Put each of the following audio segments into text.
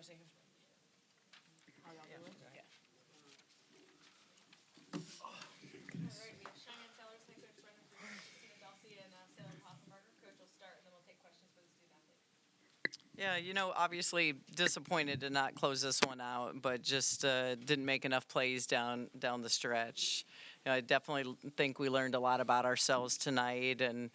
How y'all doing? Yeah. Yeah, obviously disappointed to not close this one out, but just didn't make enough plays down the stretch. I definitely think we learned a lot about ourselves tonight, and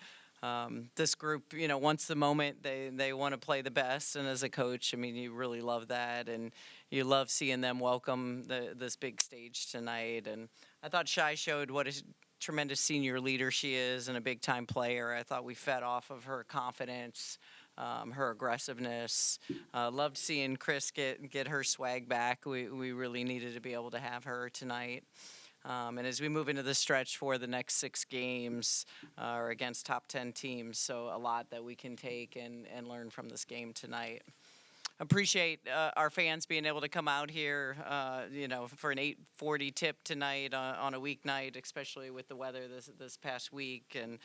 this group, once the moment they want to play the best, and as a coach, I mean, you really love that, and you love seeing them welcome this big stage tonight. And I thought Shai showed what a tremendous senior leader she is and a big time player. I thought we fed off of her confidence. Her aggressiveness. Loved seeing Chris get her swag back. We really needed to be able to have her tonight. And as we move into the stretch for the next 6 games, are against top 10 teams, so a lot that we can take and learn from this game tonight. Appreciate our fans being able to come out here, for an 8:40 tip tonight on a weeknight, especially with the weather this past week, and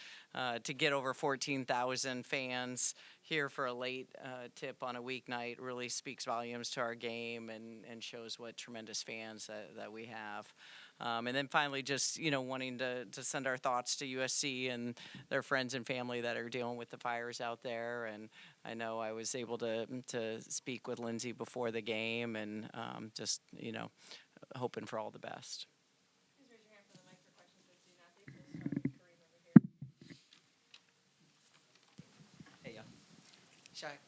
to get over 14,000 fans here for a late tip on a weeknight really speaks volumes to our game and shows what tremendous fans that we have. And then finally, just wanting to send our thoughts to USC and their friends and family that are dealing with the fires out there. And I know I was able to speak with Lindsay before the game, and just hoping for all the best. Please raise your hand for the mic for questions for the student athletes. We'll start with Kareem over here. Hey, y'all. Shai,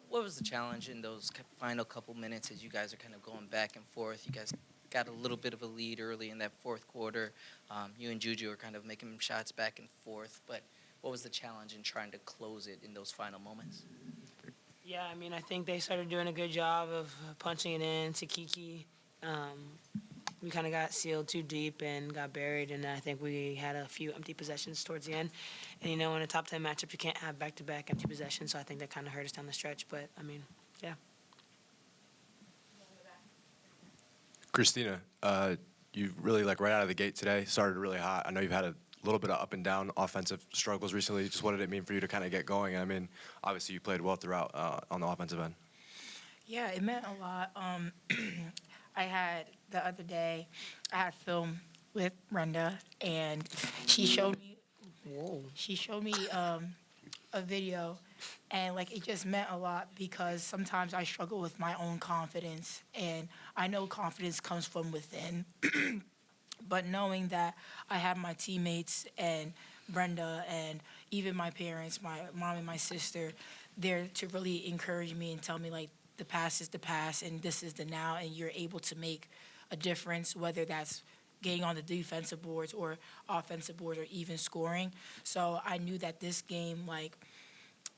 what was the challenge in those final couple minutes as you guys are kind of going back and forth? You guys got a little bit of a lead early in that fourth quarter. You and Juju are kind of making shots back and forth, but what was the challenge in trying to close it in those final moments? Yeah, I mean, I think they started doing a good job of punching it in to Kiki. We kind of got sealed too deep and got buried, and I think we had a few empty possessions towards the end. And, in a top 10 matchup, you can't have back-to-back empty possessions, so I think that kind of hurt us down the stretch. But, I mean, yeah. Christina, you really, right out of the gate today, started really hot. I know you've had a little bit of up and down offensive struggles recently. Just what did it mean for you to kind of get going? I mean, obviously you played well throughout on the offensive end. Yeah, it meant a lot. I had the other day, I had film with Brenda, and she showed me. Whoa. She showed me a video, and it just meant a lot because sometimes I struggle with my own confidence, and I know confidence comes from within. But knowing that I have my teammates and Brenda and even my parents, my mom and my sister, there to really encourage me and tell me the past is the past and this is the now, and you're able to make a difference, whether that's getting on the defensive boards or offensive boards or even scoring. So I knew that this game,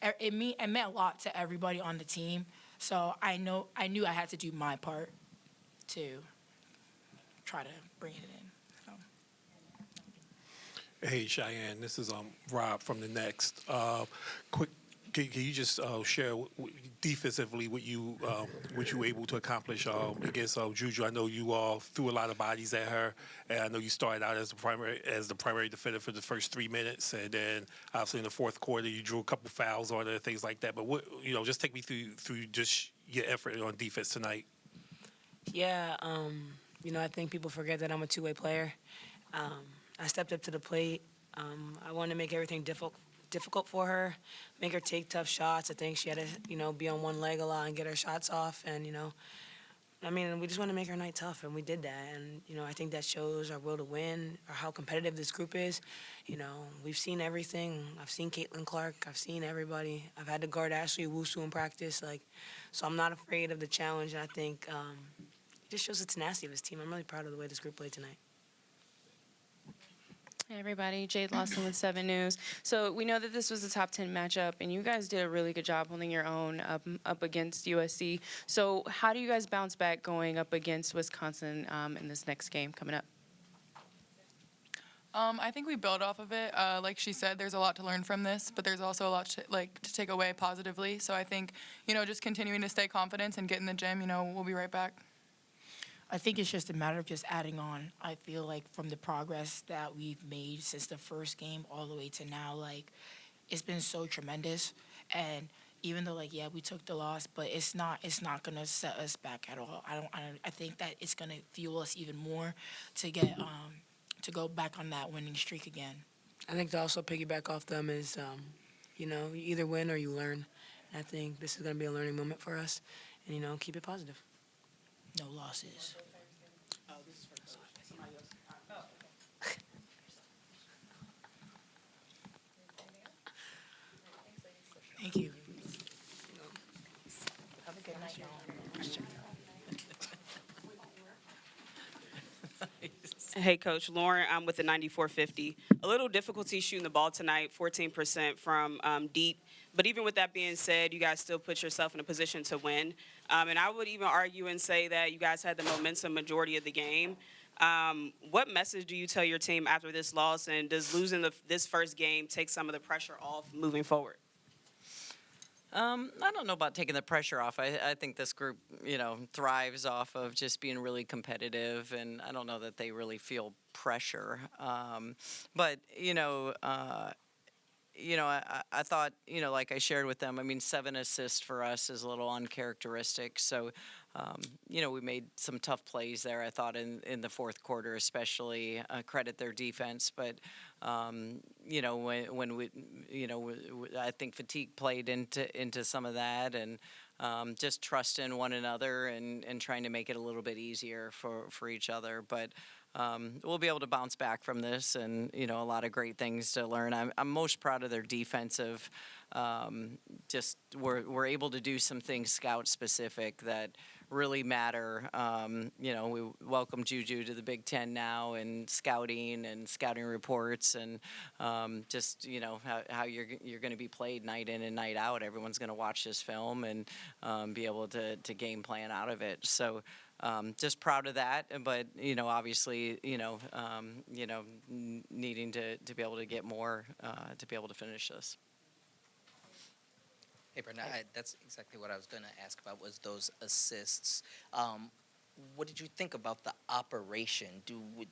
it meant a lot to everybody on the team. So I knew I had to do my part to try to bring it in. Hey, Cheyenne, this is Rob from the Next. Quick, can you just share defensively what you were able to accomplish against Juju? I know you all threw a lot of bodies at her, and I know you started out as the primary defender for the first 3 minutes, and then obviously in the fourth quarter you drew a couple fouls on her and things like that. But just take me through just your effort on defense tonight. Yeah, I think people forget that I'm a two-way player. I stepped up to the plate. I wanted to make everything difficult for her, make her take tough shots. I think she had to, be on one leg a lot and get her shots off. And, we just want to make her night tough, and we did that. And, I think that shows our will to win or how competitive this group is. We've seen everything. I've seen Caitlin Clark. I've seen everybody. I've had to guard Ashley Wusu in practice. So I'm not afraid of the challenge. And I think it just shows the tenacity of this team. I'm really proud of the way this group played tonight. Hey everybody, Jade Lawson with 7 News. So we know that this was a top 10 matchup, and you guys did a really good job holding your own up against USC. So how do you guys bounce back going up against Wisconsin in this next game coming up? I think we build off of it. Like she said, there's a lot to learn from this, but there's also a lot to take away positively. So I think, just continuing to stay confident and get in the gym, we'll be right back. I think it's just a matter of just adding on. I feel like from the progress that we've made since the first game all the way to now, it's been so tremendous. And even though like yeah we took the loss, but it's not gonna set us back at all. I think that it's gonna fuel us even more to get to go back on that winning streak again. I think to also piggyback off them is, you know, you either win or you learn. And I think this is going to be a learning moment for us. And, you know, keep it positive. No losses. Thank you. Have a good night, y'all. Hey, Coach. Lauren, I'm with the 9450. A little difficulty shooting the ball tonight, 14% from deep. But even with that being said, you guys still put yourself in a position to win. And I would even argue and say that you guys had the momentum majority of the game. What message do you tell your team after this loss? And does losing this first game take some of the pressure off moving forward? I don't know about taking the pressure off. I think this group, you know, thrives off of just being really competitive, and I don't know that they really feel pressure. But I thought, you know, like I shared with them, I mean, 7 assists for us is a little uncharacteristic. So, we made some tough plays there, I thought, in the fourth quarter, especially credit their defense. But, when we, I think fatigue played into some of that, and just trust in one another and trying to make it a little bit easier for each other. But we'll be able to bounce back from this, and a lot of great things to learn. I'm most proud of their defensive. Just we're able to do some things scout specific that really matter. We welcome Juju to the Big Ten now, and scouting reports, and just how you're going to be played night in and night out. Everyone's going to watch this film and be able to game plan out of it. So. Just proud of that, but obviously, needing to be able to get more to be able to finish this. Hey, Brenda, that's exactly what I was going to ask about, was those assists. What did you think about the operation?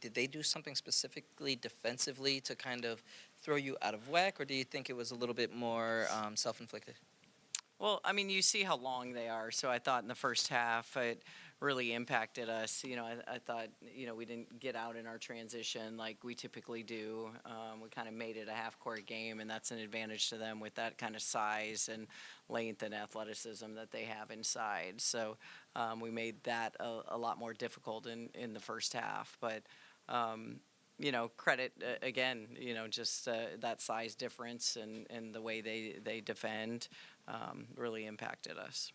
Did they do something specifically defensively to kind of throw you out of whack, or do you think it was a little bit more self-inflicted? Well, I mean, you see how long they are, so I thought in the first half it really impacted us. I thought, we didn't get out in our transition like we typically do. We kind of made it a half-court game, and that's an advantage to them with that kind of size and length and athleticism that they have inside. So we made that a lot more difficult in the first half. But, credit, again, just that size difference and the way they defend really impacted us.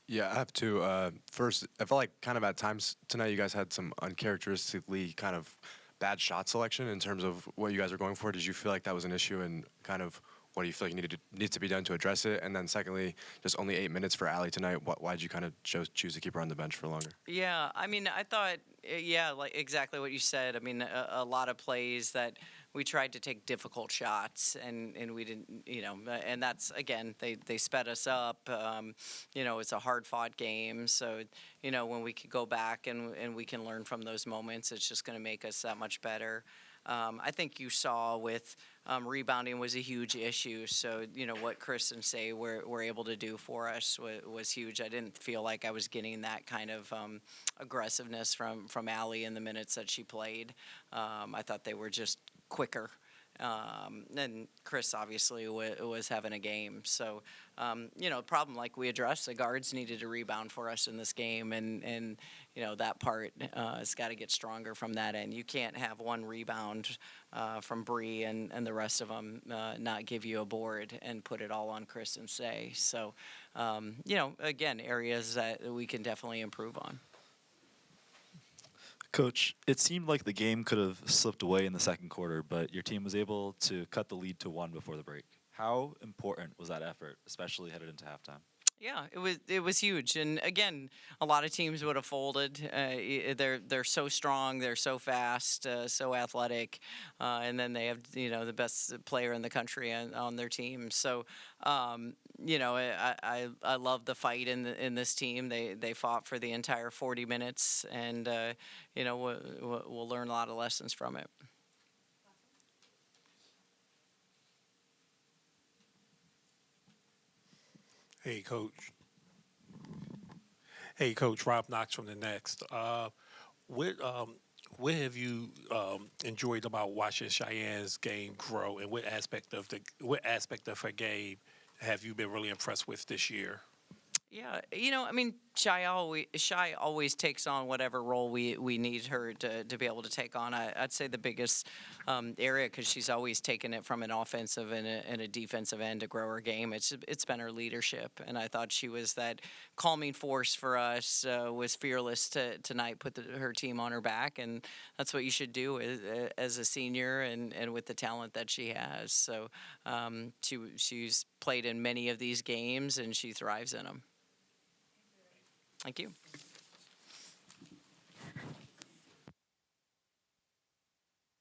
Yeah, I have two. First, I felt like kind of at times tonight you guys had some uncharacteristically kind of bad shot selection in terms of what you guys are going for. Did you feel like that was an issue, and kind of what do you feel like needs to be done to address it? And then secondly, just only 8 minutes for Allie tonight. Why did you kind of choose to keep her on the bench for longer? Yeah, I mean, I thought, like exactly what you said. I mean, a lot of plays that we tried to take difficult shots, and we didn't, and that's, again, they sped us up. It's a hard-fought game, so, when we could go back and we can learn from those moments, it's just going to make us that much better. I think you saw with rebounding was a huge issue. So, what Chris and Shai were able to do for us was huge. I didn't feel like I was getting that kind of aggressiveness from Allie in the minutes that she played. I thought they were just quicker. And Chris obviously was having a game. So, the problem, like we addressed, the guards needed to rebound for us in this game. And that part has got to get stronger from that end. You can't have one rebound from Bree and the rest of them not give you a board and put it all on Chris and Shai. So, again, areas that we can definitely improve on. Coach, it seemed like the game could have slipped away in the second quarter, but your team was able to cut the lead to 1 before the break. How important was that effort, especially headed into halftime? Yeah, it was huge, and again, a lot of teams would have folded. They're so strong, they're so fast, so athletic, and then they have the best player in the country on their team. So, I love the fight in this team. They fought for the entire 40 minutes, and we'll learn a lot of lessons from it. Hey, Coach. Hey, Coach. Rob Knox from the Next. What have you enjoyed about watching Cheyenne's game grow, and what aspect of her game have you been really impressed with this year? Yeah, I mean, Shai always takes on whatever role we need her to be able to take on. I'd say the biggest area, because she's always taken it from an offensive and a defensive end to grow her game. It's been her leadership, and I thought she was that calming force for us. Was fearless tonight, put her team on her back, and that's what you should do as a senior and with the talent that she has. So she's played in many of these games, and she thrives in them. Thank you.